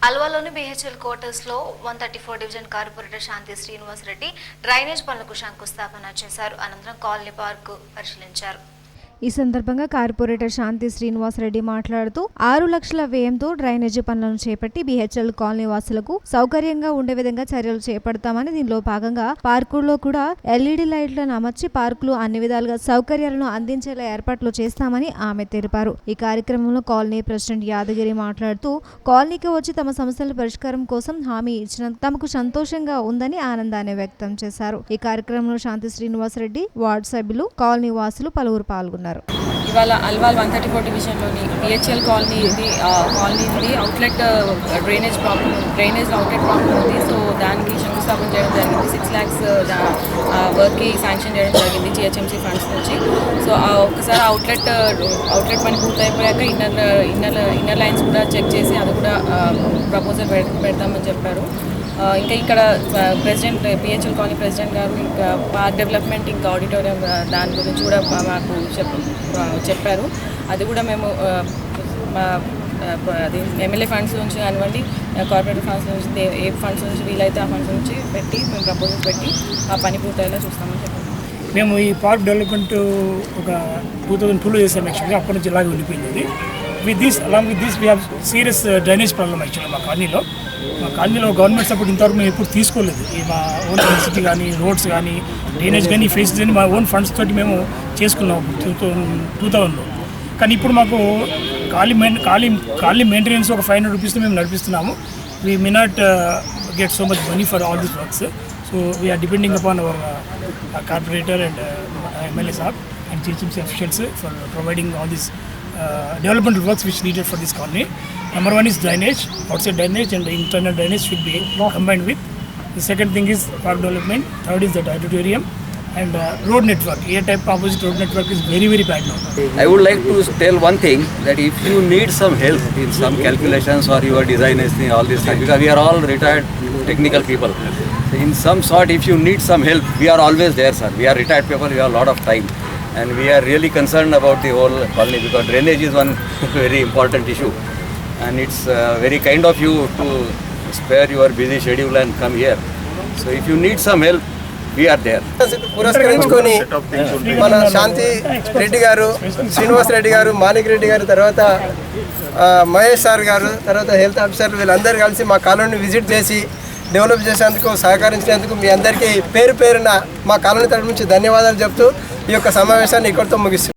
అల్వాలోని BHL క్వార్టర్స్లో 134 division corporator శాంతి Srinivas Reddy drainage పనులకు శంకుస్థాపన చేశారు. అనంతరం కాలనీ పార్కు పరిశీలించారు. ఈ సందర్భంగా కార్పొరేటర్ శాంతి శ్రీనివాస్ రెడ్డి మాట్లాడుతూ 6 లక్షల వ్యయంతో డ్రైనేజీ పనులను చేపట్టి BHL కాలనీ వాసులకు సౌకర్యంగా ఉండే విధంగా చర్యలు చేపడతామని, దీనిలో భాగంగా పార్కుల్లో కూడా LED లైట్లను అమర్చి పార్కులు అన్ని విధాలుగా సౌకర్యాలను అందించేలా ఏర్పాట్లు చేస్తామని ఆమె తెలిపారు. ఈ కార్యక్రమంలో కాలనీ ప్రెసిడెంట్ యాదగిరి మాట్లాడుతూ కాలనీకి వచ్చి తమ సమస్యల పరిష్కారం కోసం హామీ ఇచ్చిన తమకు సంతోషంగా ఉందని ఆనందాన్ని వ్యక్తం చేశారు. ఈ కార్యక్రమంలో శాంతి శ్రీనివాస్ రెడ్డి, వార్డు సభ్యులు, కాలనీ వాసులు పలువురు పాల్గొన్నారు. ఇవాళ అల్వాల్ 134 డివిజన్లోని BHL కాలనీ నుండి అవుట్లెట్ డ్రైనేజ్ అవుట్లెట్ ప్రాబ్లం ఉంది. సో దానికి శంకుస్థాపన చేయడం జరిగింది. 6 lakhs వర్క్కి శాంక్షన్ చేయడం జరిగింది GHMC ఫండ్స్ నుంచి. సో ఒక్కసారి అవుట్లెట్ పని పూర్తయిపోయాక ఇన్నర్ లైన్స్ కూడా చెక్ చేసి అది కూడా ప్రపోజల్ పెడతామని చెప్పారు. ఇంకా ఇక్కడ ప్రెసిడెంట్ BHL కాలనీ ప్రెసిడెంట్ గారు ఇంకా పార్క్ డెవలప్మెంట్ ఇంకా ఆడిటోరియం దాని గురించి కూడా మాకు చెప్పారు. అది కూడా మేము అది ఎమ్మెల్యే ఫండ్స్ నుంచి కానివ్వండి, కార్పొరేట్ ఫండ్స్ నుంచి, ఏ ఫండ్స్ నుంచి వీలైతే ఆ ఫండ్స్ నుంచి పెట్టి మేము ప్రపోజల్స్ పెట్టి ఆ పని పూర్తయ్యేలా చూస్తామని చెప్పారు. మేము ఈ పార్క్ డెవలప్మెంట్ ఒక 2002లో చేసాం. యాక్చువల్గా అప్పటి నుంచి ఇలాగే ఉండిపోయింది. Along with this we have serious drainage problem యాక్చువల్గా మా కాలనీలో గవర్నమెంట్ సపోర్ట్ ఇంతవరకు మేము ఎప్పుడు తీసుకోలేదు. మా ఓన్ ఎలక్ట్రిసిటీ కానీ, రోడ్స్ కానీ, డ్రైనేజ్ కానీ, ఫేసెస్ కానీ మా ఓన్ ఫండ్స్ తోటి మేము చేసుకున్నాం 2000లో. కానీ ఇప్పుడు మాకు కాలనీ మెయింటెనెన్స్ ఒక 500 రూపీస్తో మేము నడిపిస్తున్నాము. We may not get so much money for all these works. So we are depending upon our corporator and MLA సాబ్ and GHMC officials for providing all these developmental works which needed for this colony. Number one is drainage, outside drainage and the internal drainage should be combined with. The second thing is park development. Third is the auditorium and road network. Here type opposite road network is very bad now. I would like to tell one thing, that if you need some help in some calculations or your designers, all these things, because we are all retired technical people. So in some sort, if you need some help, we are always there, sir. We are retired people, we have a lot of time. And we are really concerned about the whole colony because drainage is one very important issue. And it's very kind of you to spare your busy schedule and come here. So if you need some help, we are there. పురస్కరించుకొని మన శాంతి రెడ్డి గారు, శ్రీనివాస్ రెడ్డి గారు, మాణిక్ రెడ్డి గారు, తర్వాత Mahesh sir గారు, తర్వాత health ఆఫీసర్లు వీళ్ళందరూ కలిసి మా కాలనీని విజిట్ చేసి డెవలప్ చేసేందుకు సహకరించినందుకు మీ అందరికీ పేరున మా కాలనీ తరఫు నుంచి ధన్యవాదాలు చెప్తూ ఈ యొక్క సమావేశాన్ని ఇక్కడితో ముగిస్తున్నాం.